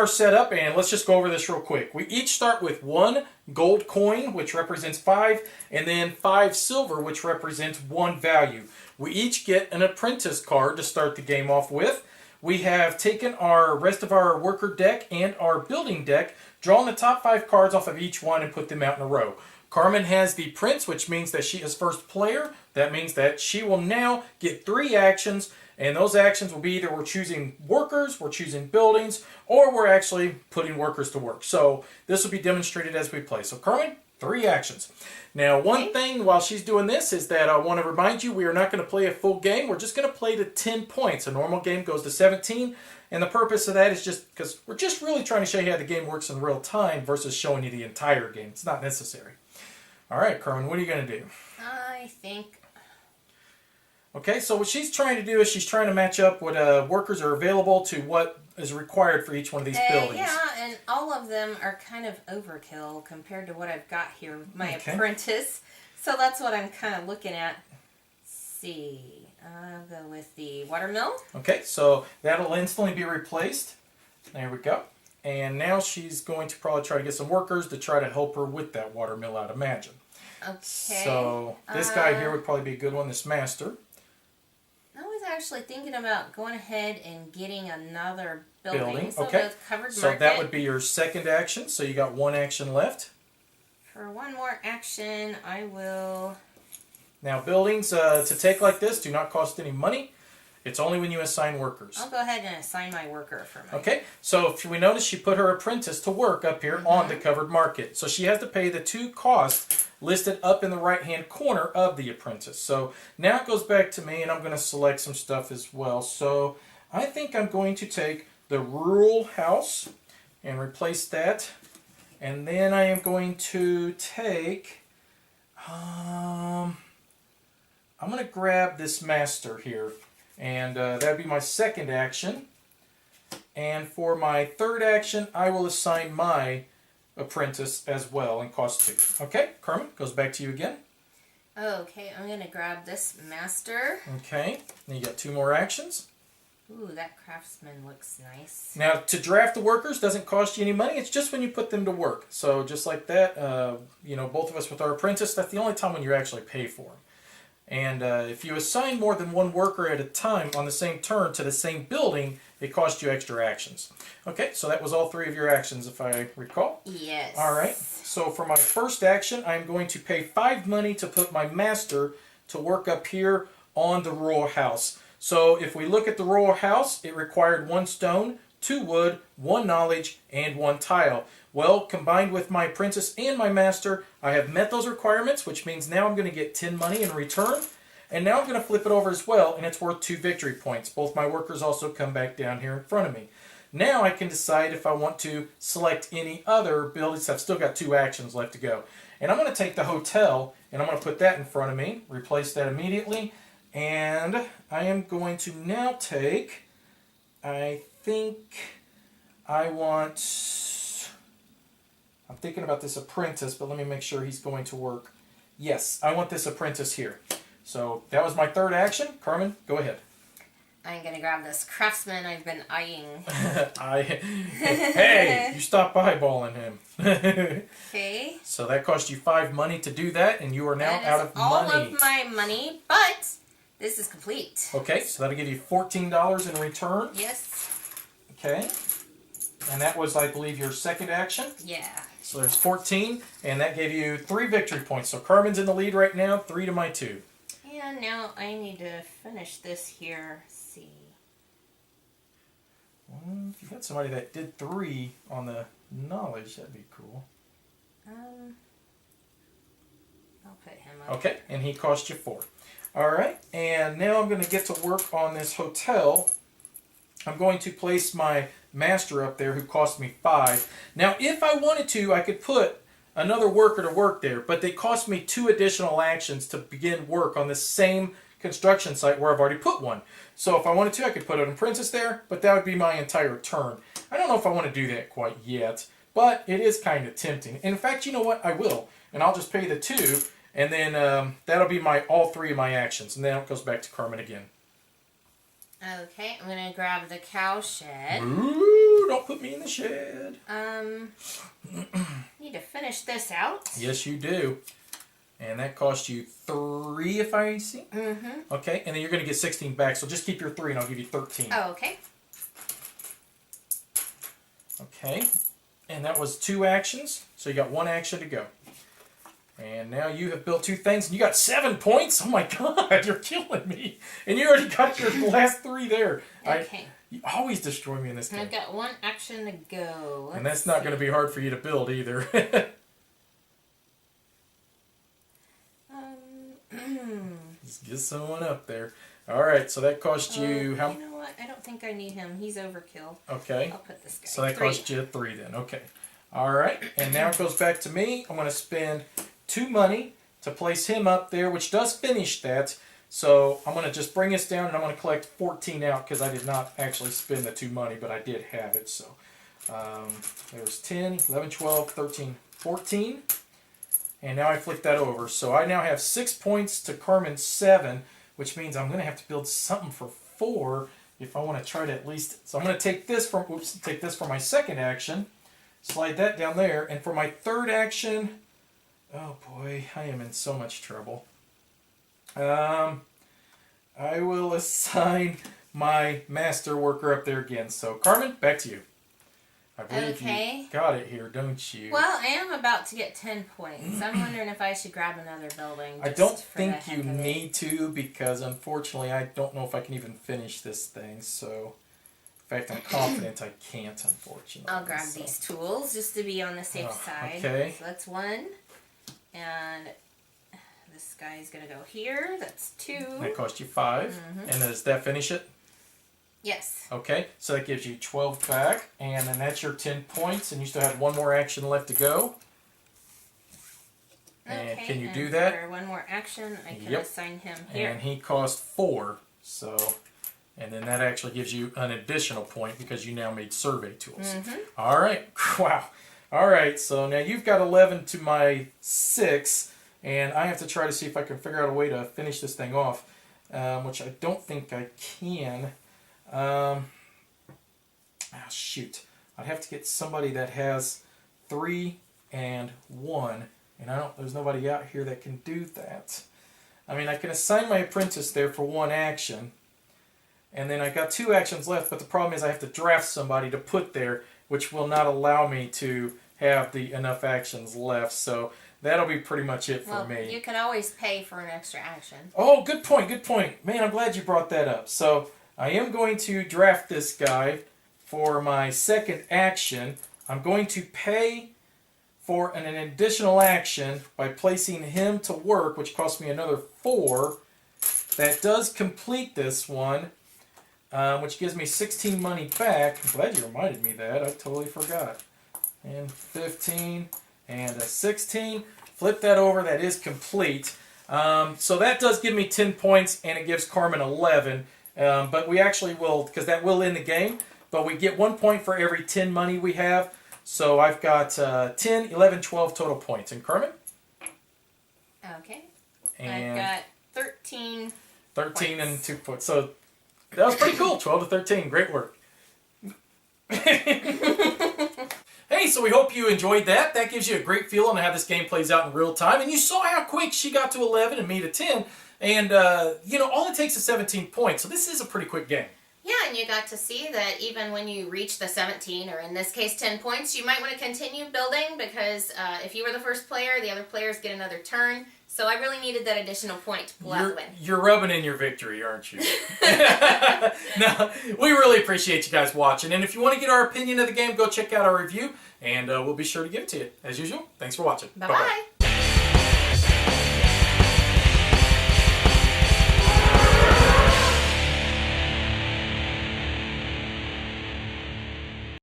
our setup, and let's just go over this real quick. We each start with 1 gold coin, which represents 5, and then 5 silver, which represents 1 value. We each get an apprentice card to start the game off with. We have taken our rest of our worker deck and our building deck, drawn the top 5 cards off of each one, and put them out in a row. Carmen has the prince, which means that she is first player. That means that she will now get 3 actions, and those actions will be either we're choosing workers, we're choosing buildings, or we're actually putting workers to work. So this will be demonstrated as we play. So Carmen, 3 actions. Now, one thing while she's doing this is that I want to remind you we are not going to play a full game. We're just going to play to 10 points. A normal game goes to 17, and the purpose of that is just because we're just really trying to show you how the game works in real time versus showing you the entire game. It's not necessary. All right, Carmen, what are you going to do? I think... Okay, so what she's trying to do is she's trying to match up what workers are available to what is required for each one of these buildings. Yeah, and all of them are kind of overkill compared to what I've got here with my apprentice. So that's what I'm kind of looking at. Let's see, I'll go with the watermill. Okay, so that'll instantly be replaced. There we go. And now she's going to probably try to get some workers to try to help her with that watermill, I'd imagine. Okay. So this guy here would probably be a good one, this master. I was actually thinking about going ahead and getting another building. So okay. Covered so market. That would be your second action. So you got 1 action left. For 1 more action, I will... Now buildings to take like this do not cost any money. It's only when you assign workers. I'll go ahead and assign my worker for my... Okay, so if we notice she put her apprentice to work up here on the covered market. So she has to pay the 2 costs listed up in the right-hand corner of the apprentice. So now it goes back to me, and I'm going to select some stuff as well. So I think I'm going to take the rural house and replace that. And then I am going to take... I'm going to grab this master here. And that would be my second action. And for my third action, I will assign my apprentice as well and cost 2. Okay, Carmen, goes back to you again. Okay, I'm going to grab this master. Okay, then you got 2 more actions. Ooh, that craftsman looks nice. Now, to draft the workers doesn't cost you any money. It's just when you put them to work. So just like that, you know, both of us with our apprentice, that's the only time when you actually pay for them. And if you assign more than 1 worker at a time on the same turn to the same building, it costs you extra actions. Okay, so that was all 3 of your actions, if I recall. Yes. All right, so for my first action, I'm going to pay 5 money to put my master to work up here on the rural house. So if we look at the rural house, it required 1 stone, 2 wood, 1 knowledge, and 1 tile. Well, combined with my apprentice and my master, I have met those requirements, which means now I'm going to get 10 money in return. And now I'm going to flip it over as well, and it's worth 2 victory points. Both my workers also come back down here in front of me. Now I can decide if I want to select any other buildings. I've still got 2 actions left to go. And I'm going to take the hotel, and I'm going to put that in front of me, replace that immediately. And I am going to now take, I think I want... I'm thinking about this apprentice, but let me make sure he's going to work. Yes, I want this apprentice here. So that was my third action. Carmen, go ahead. I'm going to grab this craftsman I've been eyeing. Hey, you stop eyeballing him. Okay. So that cost you 5 money to do that, and you are now out of money. All of my money, but this is complete. Okay, so that'll give you $14 in return. Yes. Okay. And that was, I believe, your second action. Yeah. So there's 14, and that gave you 3 victory points. So Carmen's in the lead right now, 3 to my 2. And now I need to finish this here. Let's see. Well, if you had somebody that did 3 on the knowledge, that'd be cool. I'll put him up. Okay, and he cost you 4. All right, and now I'm going to get to work on this hotel. I'm going to place my master up there who cost me 5. Now, if I wanted to, I could put another worker to work there, but they cost me 2 additional actions to begin work on the same construction site where I've already put one. So if I wanted to, I could put an apprentice there, but that would be my entire turn. I don't know if I want to do that quite yet, but it is kind of tempting. In fact, you know what? I will, and I'll just pay the 2, and then that'll be all 3 of my actions, and then it goes back to Carmen again. Okay, I'm going to grab the cow shed. Ooh, Ooh, don't put me in the shed. Need to finish this out. Yes, you do. And that cost you 3, if I see. Mm-hmm. Okay, and then you're going to get 16 back, so just keep your 3 and I'll give you 13. Oh, okay. Okay, and that was 2 actions, so you got 1 action to go. And now you have built 2 things, and you got 7 points? Oh my god, you're killing me. And you already got your last 3 there. Okay. You always destroy me in this game. I've got 1 action to go. And that's not going to be hard for you to build either. Just get someone up there. Alright, so that cost you how? You know what? I don't think I need him. He's overkill. Okay. I'll put this guy. So that 3. cost you 3 then. Okay. Alright, and now it goes back to me. I'm going to spend 2 money to place him up there, which does finish that. So I'm going to just bring this down and I'm going to collect 14 out because I did not actually spend the 2 money, but I did have it. So there's 10, 11, 12, 13, 14. And now I flip that over. So I now have 6 points to Carmen's 7, which means I'm going to have to build something for 4 if I want to try to at least... So I'm going to take this from my second action, slide that down there, and for my third action... Oh boy, I am in so much trouble. I will assign my master worker up there again. So Carmen, back to you. I believe you got it here, don't you? Well, I am about to get 10 points. I'm wondering if I should grab another building. I don't think you need to, because unfortunately I don't know if I can even finish this thing. So, in fact, I'm confident I can't, unfortunately. I'll grab these tools just to be on the safe side. Okay. So that's 1. And this guy's going to go here. That's 2. That cost you 5. Mm-hmm. And does that finish it? Yes. Okay, so that gives you 12 back, and then that's your 10 points, and you still have 1 more action left to go. And Okay, can you do that? For 1 more action, I can assign him here. And he cost 4, so, and then that actually gives you an additional point because you now made survey tools. Mm-hmm. All right, wow. All right, so now you've got 11 to my 6, and I have to try to see if I can figure out a way to finish this thing off, which I don't think I can. Shoot. I'd have to get somebody that has 3 and 1, and there's nobody out here that can do that. I mean, I can assign my apprentice there for 1 action, and then I got 2 actions left, but the problem is I have to draft somebody to put there, which will not allow me to have enough actions left, so that'll be pretty much it for me. You can always pay for an extra action. Oh, good point, good point. Man, I'm glad you brought that up. So I am going to draft this guy for my second action. I'm going to pay for an additional action by placing him to work, which costs me another 4. That does complete this one, which gives me 16 money back. I'm glad you reminded me of that. I totally forgot. And 15 and a 16. Flip that over. That is complete. So that does give me 10 points, and it gives Carmen 11. But we actually will, because that will end the game, but we get 1 point for every 10 money we have. So I've got 10, 11, 12 total points. And Carmen? Okay. And I've got 13 13 points. and 2 points. So that was pretty cool. 12 to 13. Great work. Hey, so we hope you enjoyed that. That gives you a great feel on how this game plays out in real time. And you saw how quick she got to 11 and me to 10. And, all it takes is 17 points. So this is a pretty quick game. Yeah, and you got to see that even when you reach the 17, or in this case 10 points, you might want to continue building because if you were the first player, the other players get another turn. So I really needed that additional point to pull out the win. You're rubbing in your victory, aren't you? No, we really appreciate you guys watching. And if you want to get our opinion of the game, go check out our review, and we'll be sure to give it to you. As usual, thanks for watching. Bye-bye.